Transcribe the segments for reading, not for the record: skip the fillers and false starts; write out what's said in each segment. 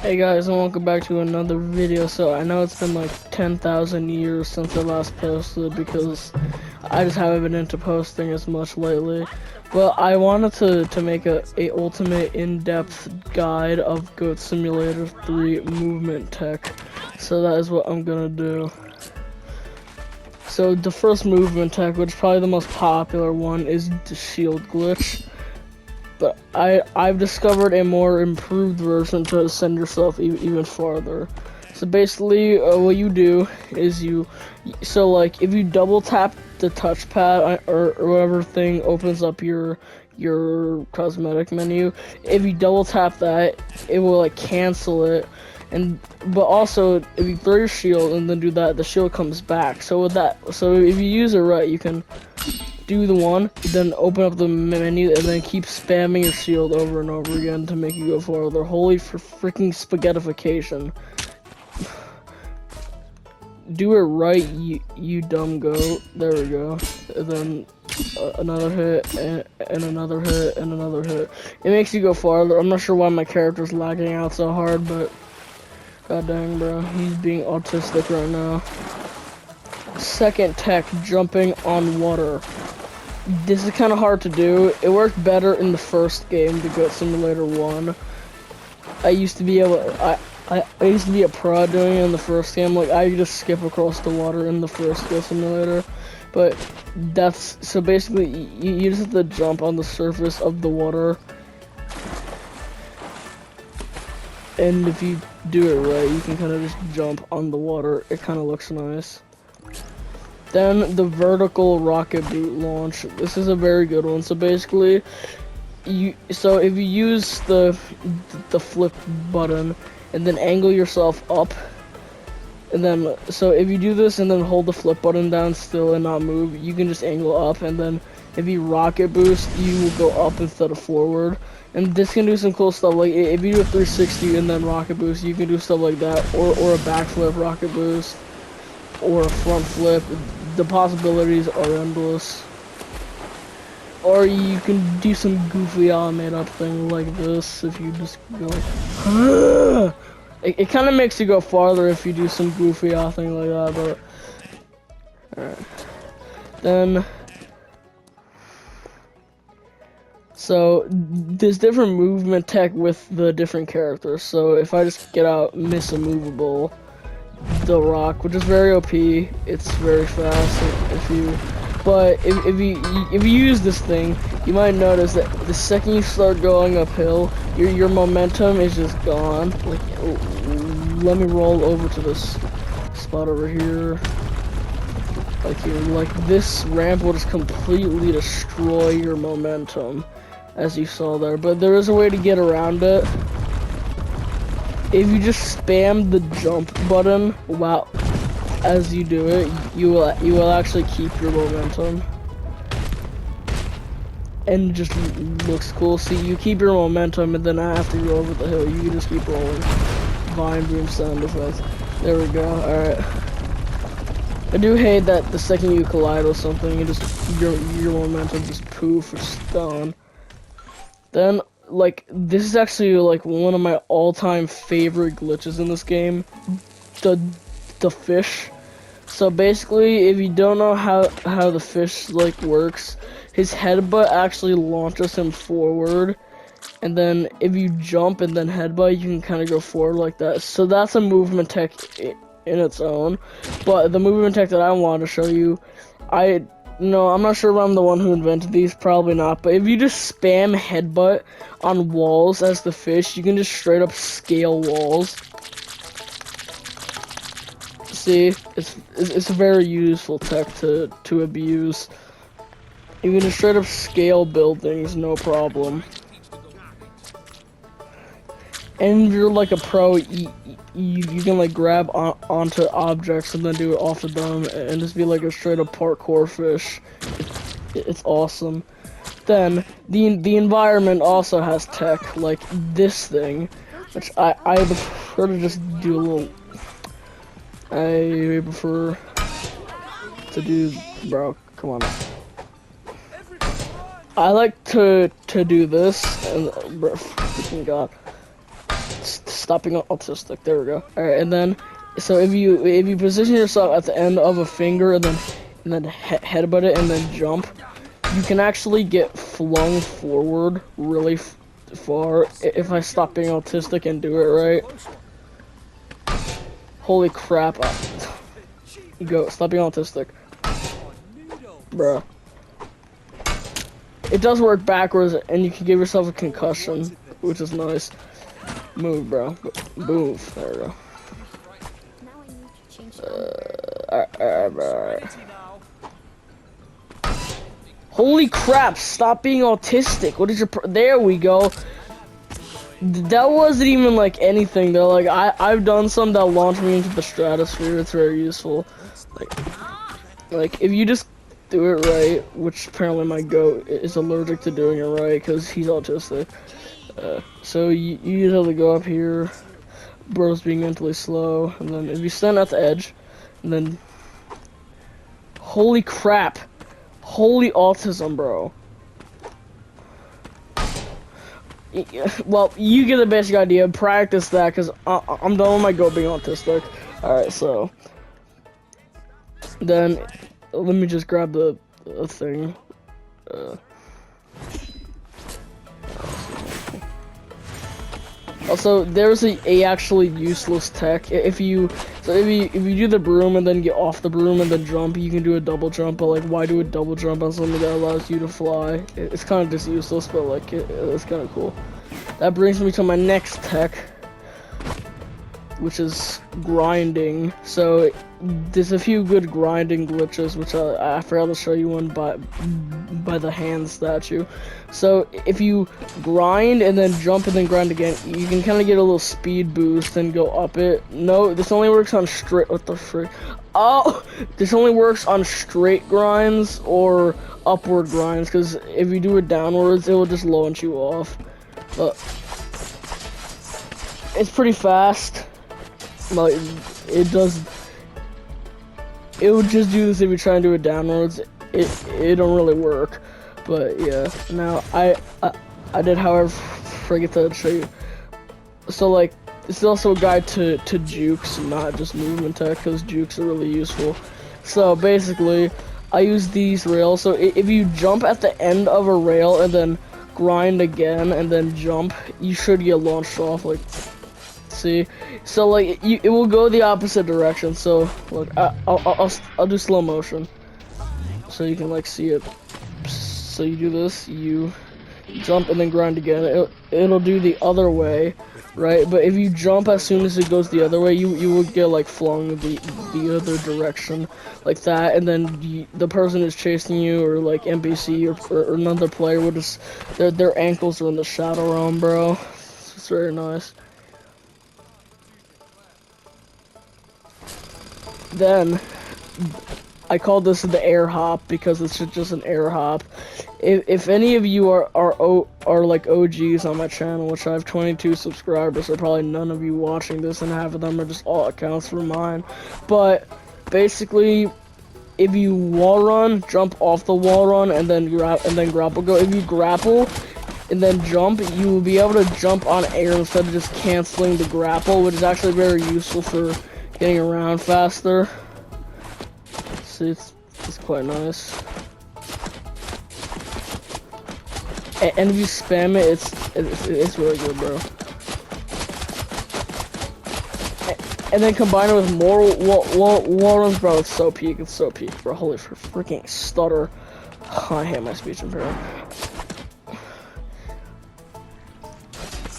Hey guys, and welcome back to another video. So I know it's been like 10,000 years since I last posted because I just haven't been into posting as much lately. But I wanted to make a ultimate in-depth guide of Goat Simulator 3 movement tech. So that is what I'm gonna do. So the first movement tech, which is probably the most popular one, is the shield glitch. But I've discovered a more improved version to send yourself even farther. So basically, what you do is like if you double tap the touchpad or whatever thing opens up your cosmetic menu, if you double tap that, it will like cancel it. But also if you throw your shield and then do that, the shield comes back. So if you use it right, you can do the one, then open up the menu, and then keep spamming your shield over and over again to make you go farther. Holy for freaking spaghettification. Do it right, you dumb goat. There we go. And then another hit, and another hit, and another hit. It makes you go farther. I'm not sure why my character's lagging out so hard, but god dang, bro. He's being autistic right now. Second tech, jumping on water. This is kind of hard to do. It worked better in the first game, the Goat Simulator 1. I used to be a pro doing it in the first game. Like, I could just skip across the water in the first Goat Simulator. But so basically, you just have to jump on the surface of the water. And if you do it right, you can kind of just jump on the water. It kind of looks nice. Then the vertical rocket boot launch. This is a very good one. So basically, if you use the flip button and then angle yourself up, and then so if you do this and then hold the flip button down still and not move, you can just angle up, and then if you rocket boost, you will go up instead of forward. And this can do some cool stuff. Like if you do a 360 and then rocket boost, you can do stuff like that, or a backflip rocket boost, or a front flip. The possibilities are endless. Or you can do some goofy made up thing like this if you just go. It kind of makes you go farther if you do some goofy thing like that, but alright. Then so there's different movement tech with the different characters. So if I just get out Miss Immovable, the Rock, which is very OP. It's very fast. If you use this thing, you might notice that the second you start going uphill, your momentum is just gone. Like, let me roll over to this spot over here. Like this ramp will just completely destroy your momentum, as you saw there. But there is a way to get around it. If you just spam the jump button as you do it, you will actually keep your momentum, and just looks cool. See, you keep your momentum, and then after you go over the hill, you can just keep rolling. Vine boom sound effects. There we go. All right. I do hate that the second you collide with something, your momentum just poof, it's gone. Then, like, this is actually like one of my all-time favorite glitches in this game, the fish. So basically, if you don't know how the fish like works, his headbutt actually launches him forward, and then if you jump and then headbutt, you can kind of go forward like that. So that's a movement tech in its own. But the movement tech that I want to show you, no, I'm not sure if I'm the one who invented these, probably not, but if you just spam headbutt on walls as the fish, you can just straight up scale walls. See, it's a very useful tech to abuse. You can just straight up scale buildings, no problem. And if you're like a pro, you can like grab onto objects and then do it off of them and just be like a straight up parkour fish. It's awesome. Then the environment also has tech like this thing, which I prefer to just do a little. I prefer to do, bro. Come on. I like to do this, and bro, freaking god. Stopping autistic. There we go. All right, and then so if you position yourself at the end of a finger and then headbutt it and then jump, you can actually get flung forward really far if I stop being autistic and do it right. Holy crap! You go. Stop being autistic, bruh. It does work backwards, and you can give yourself a concussion, which is nice. Move, bro. Move. There we go. Alright. Holy crap! Stop being autistic. What is your? There we go. That wasn't even like anything though. Like I've done some that launched me into the stratosphere. It's very useful. Like if you just do it right, which apparently my goat is allergic to doing it right because he's autistic. So you just have to go up here. Bro's being mentally slow, and then if you stand at the edge, and then holy crap, holy autism, bro. Well, you get the basic idea. Practice that, because I'm done with my goat being autistic. Alright, so then let me just grab the thing. Also, there's a actually useless tech. If you do the broom and then get off the broom and then jump, you can do a double jump. But like, why do a double jump on something that allows you to fly? It's kind of just useless, but like it's kind of cool. That brings me to my next tech, which is grinding. So there's a few good grinding glitches, which I forgot to show you one by the hand statue. So if you grind and then jump and then grind again, you can kind of get a little speed boost and go up it. No, this only works on straight. What the frick? Oh, this only works on straight grinds or upward grinds. Because if you do it downwards, it will just launch you off. But it's pretty fast. Like it does. It would just do this if you try and do it downwards. It don't really work. But yeah, now I did, however, forget to show you. So like, this is also a guide to jukes, not just movement tech, because jukes are really useful. So basically, I use these rails. So if you jump at the end of a rail and then grind again and then jump, you should get launched off. Like, see, so like it will go the opposite direction. So look, I'll do slow motion, so you can like see it. So you do this, you jump and then grind again. It'll do the other way, right? But if you jump as soon as it goes the other way, you will get like flung the other direction, like that. And then the person who's chasing you, or like NPC or another player, will just their ankles are in the shadow realm, bro. It's very nice. Then I call this the air hop because it's just an air hop. If any of you are like OGs on my channel, which I have 22 subscribers, so probably none of you watching this, and half of them are just all accounts for mine. But basically, if you wall run, jump off the wall run, and then grapple go. If you grapple and then jump, you will be able to jump on air instead of just canceling the grapple, which is actually very useful for getting around faster. See, it's quite nice. And if you spam it, it's really good, bro. And then combine it with more wall runs, bro. It's so peak. It's so peak, bro. Holy freaking stutter. Oh, I hate my speech impairment.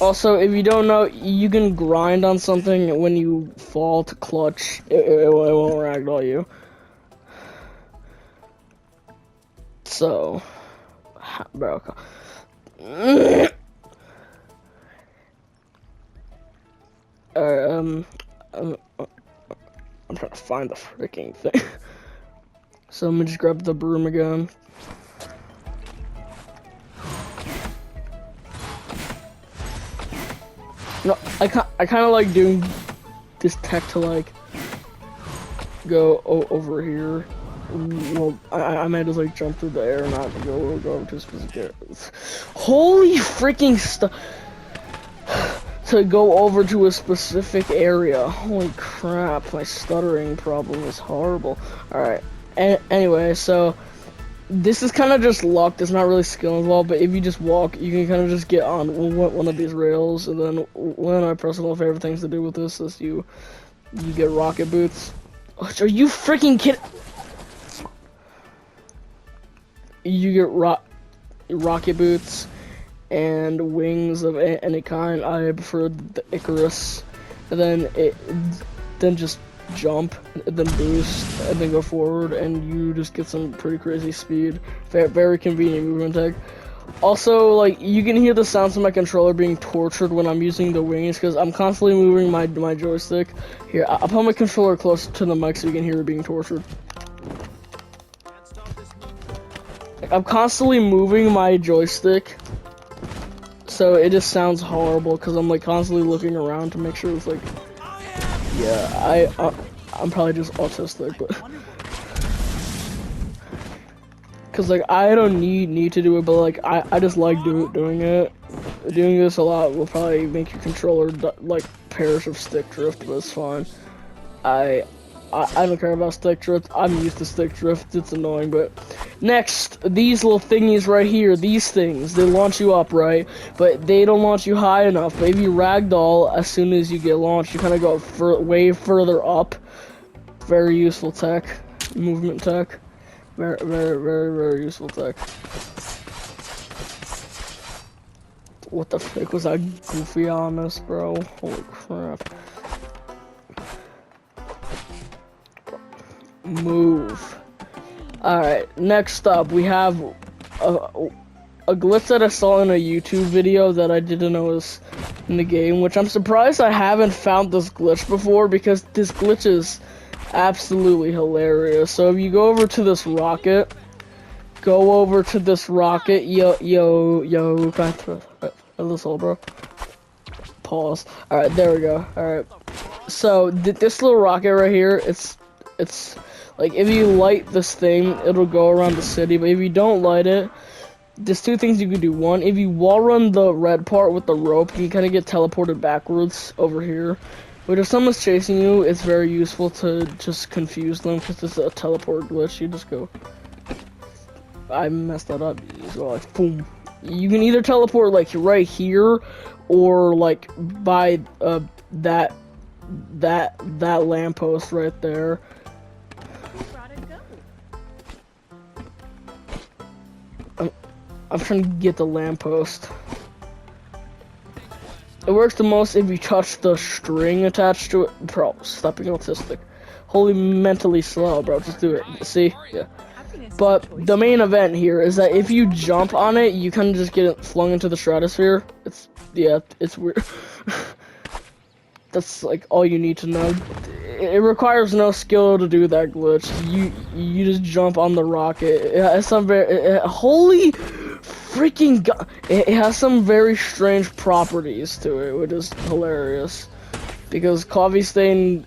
Also, if you don't know, you can grind on something when you fall to clutch. It won't ragdoll you. So, bro. Alright, I'm trying to find the freaking thing. So let me just grab the broom again. No, I kind of like doing this tech to like go over here. Well, I might just like jump through the air and not go to specific areas. Holy freaking stuff! to go over to a specific area. Holy crap, my stuttering problem is horrible. Alright, anyway, so this is kind of just luck, there's not really skill involved, but if you just walk, you can kind of just get on one of these rails, and then one of my personal favorite things to do with this is you get rocket boots. Are you freaking kidding? You get rocket boots and wings of any kind. I prefer the Icarus, and then just jump, and then boost, and then go forward, and you just get some pretty crazy speed. Very convenient movement tech. Also, like, you can hear the sounds of my controller being tortured when I'm using the wings, because I'm constantly moving my joystick. Here, I'll put my controller close to the mic so you can hear it being tortured. Like, I'm constantly moving my joystick, so it just sounds horrible, because I'm, like, constantly looking around to make sure it's, like, yeah, I'm probably just autistic, but cause like I don't need to do it, but like I just like doing it. Doing this a lot will probably make your controller like perish of stick drift, but it's fine. I don't care about stick drift. I'm used to stick drift. It's annoying, but next, these little thingies right here, these things, they launch you up, right? But they don't launch you high enough. But if you ragdoll, as soon as you get launched, you kind of go way further up. Very useful tech, movement tech. Very useful tech. What the frick was that goofy on this, bro? Holy crap. Move. Alright, next up we have a glitch that I saw in a YouTube video that I didn't know was in the game, which I'm surprised I haven't found this glitch before, because this glitch is absolutely hilarious. So if you go over to this rocket, yo, can I throw a little, bro? Pause. Alright, there we go. Alright. So this little rocket right here, it's like, if you light this thing, it'll go around the city, but if you don't light it, there's two things you can do. One, if you wall run the red part with the rope, you can kind of get teleported backwards over here. But if someone's chasing you, it's very useful to just confuse them, because it's a teleport glitch. You just go... I messed that up. You just go like, boom. You can either teleport, like, right here, or, like, by, that lamppost right there. I'm trying to get the lamppost. It works the most if you touch the string attached to it. Bro, stop being autistic. Holy mentally slow, bro. Just do it. See? Yeah. But the main event here is that if you jump on it, you kind of just get it flung into the stratosphere. It's weird. That's like all you need to know. It requires no skill to do that glitch. You just jump on the rocket. It has some holy freaking god! It has some very strange properties to it, which is hilarious. Because Coffee Stain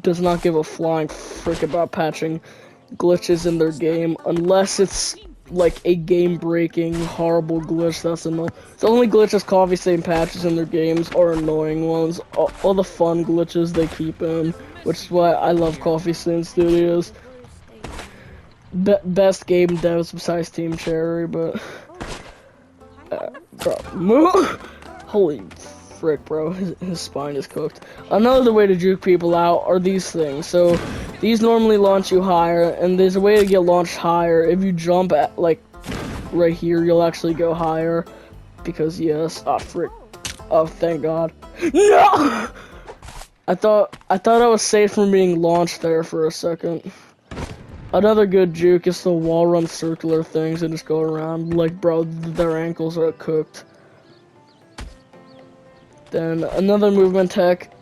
does not give a flying frick about patching glitches in their game, unless it's like a game-breaking, horrible glitch that's annoying. The only glitches Coffee Stain patches in their games are annoying ones. All the fun glitches they keep in, which is why I love Coffee Stain Studios. Best game devs besides Team Cherry, but... bro, move! Holy frick, bro. His spine is cooked. Another way to juke people out are these things. So, these normally launch you higher, and there's a way to get launched higher. If you jump at, like, right here, you'll actually go higher. Because, yes. Ah, frick. Oh, thank God. No! I thought I was safe from being launched there for a second. Another good juke is the wall run circular things that just go around. Like, bro, their ankles are cooked. Then another movement tech,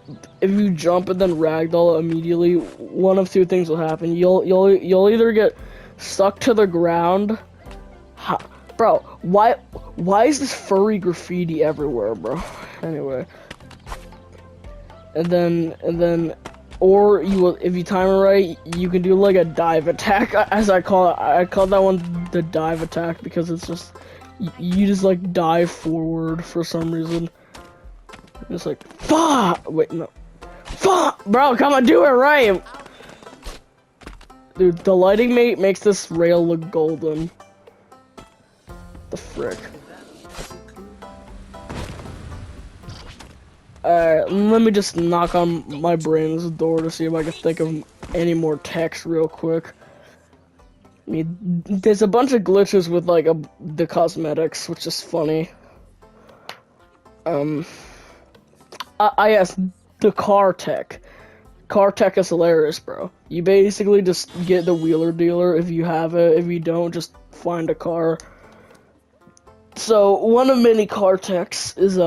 if you jump and then ragdoll immediately, one of two things will happen. You'll either get stuck to the ground. Bro, why is this furry graffiti everywhere, bro? Anyway. And then or you will, if you time it right, you can do like a dive attack, as I call it. I call that one the dive attack because it's just you just like dive forward for some reason. It's like, fuck! Wait, no. Fuck! Bro, come on, do it right! Dude, the lighting makes this rail look golden. The frick. Alright, let me just knock on my brain's door to see if I can think of any more text real quick. I mean, there's a bunch of glitches with like the cosmetics, which is funny. I guess the car tech. Car tech is hilarious, bro. You basically just get the wheeler dealer if you have it. If you don't, just find a car. So one of many car techs is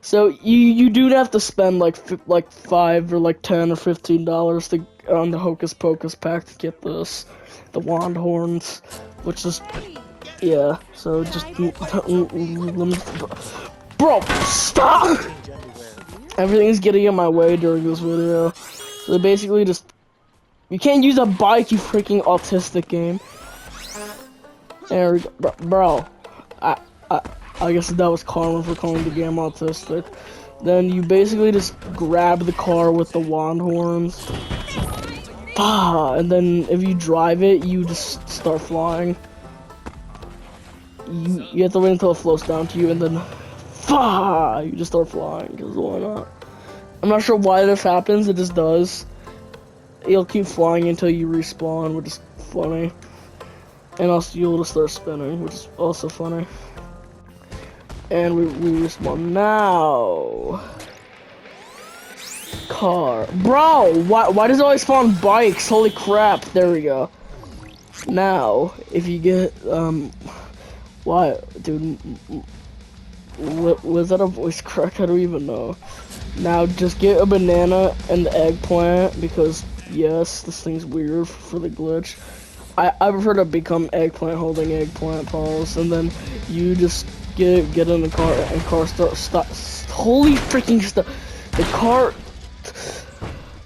so you do have to spend like $5 or like $10 or $15 to on the Hocus Pocus pack to get this, the wand horns, which is yeah. So just let me, bro, stop! Everything's getting in my way during this video. So basically just you can't use a bike, you freaking autistic game. There we go, bro. I guess that was karma for calling the game autistic. Then you basically just grab the car with the wand horns. And then if you drive it, you just start flying. You have to wait until it floats down to you, and then you just start flying, because why not? I'm not sure why this happens, it just does. You'll keep flying until you respawn, which is funny. And also you'll just start spinning, which is also funny. And we respawn now. Car. Bro, why does it always spawn bikes? Holy crap, there we go. Now, if you get, why, dude, was that a voice crack? I don't even know. Now, just get a banana and the eggplant, because, yes, this thing's weird for the glitch. I prefer to become eggplant holding eggplant paws, and then you just get in the car and car stop. Holy freaking stuff! The car.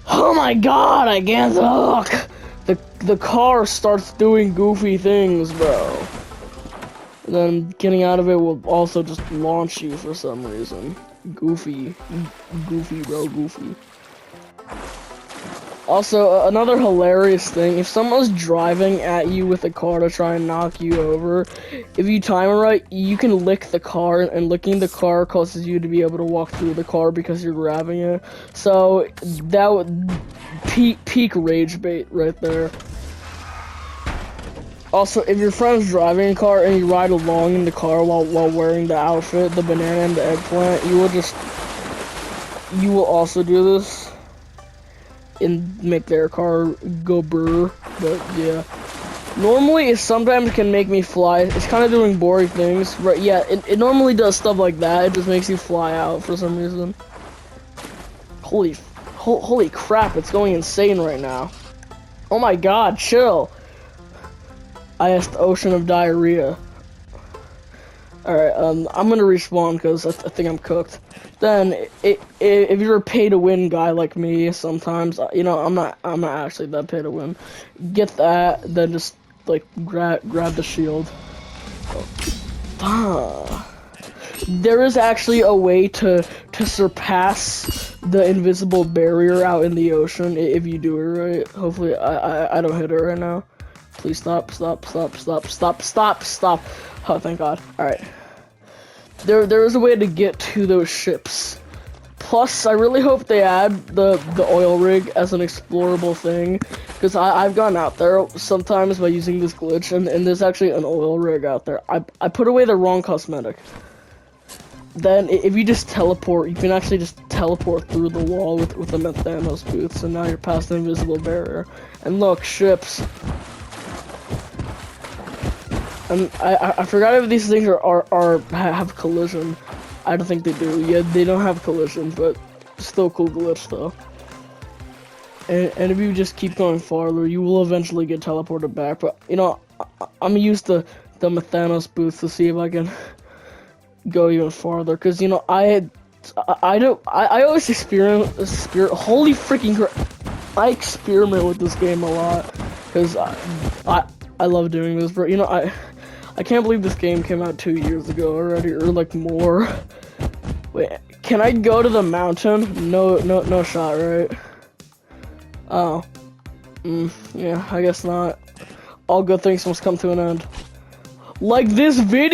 Oh my god! I can't talk. The car starts doing goofy things, bro. And then getting out of it will also just launch you for some reason. Goofy, bro, goofy. Also, another hilarious thing, if someone's driving at you with a car to try and knock you over, if you time it right, you can lick the car, and licking the car causes you to be able to walk through the car because you're grabbing it. So, that would peak rage bait right there. Also, if your friend's driving a car and you ride along in the car while wearing the outfit, the banana and the eggplant, you will also do this and make their car go brr. But yeah, normally it sometimes can make me fly. It's kind of doing boring things, right? Yeah, it normally does stuff like that. It just makes you fly out for some reason. Holy crap! It's going insane right now. Oh my god, chill. I asked Ocean of Diarrhea. Alright, I'm gonna respawn because I think I'm cooked. Then, if you're a pay-to-win guy like me, sometimes, you know, I'm not actually that pay-to-win. Get that, then just, like, grab the shield. There is actually a way to surpass the invisible barrier out in the ocean if you do it right. Hopefully, I don't hit it right now. Please stop. Oh, thank God. Alright. There is a way to get to those ships. Plus, I really hope they add the oil rig as an explorable thing. Because I've gone out there sometimes by using this glitch, and there's actually an oil rig out there. I put away the wrong cosmetic. Then, if you just teleport, you can actually just teleport through the wall with the Methanos boots, and now you're past the invisible barrier. And look, ships. And I forgot if these things have collision. I don't think they do. Yeah, they don't have collision, but still cool glitch though. And if you just keep going farther, you will eventually get teleported back. But you know, I'm gonna use the Methanos boots to see if I can go even farther. Cause you know, I always experience holy freaking crap. I experiment with this game a lot. Cause I love doing this, but you know, I can't believe this game came out 2 years ago already, or like more. Wait, can I go to the mountain? No shot, right? Oh. Yeah, I guess not. All good things must come to an end. Like this video!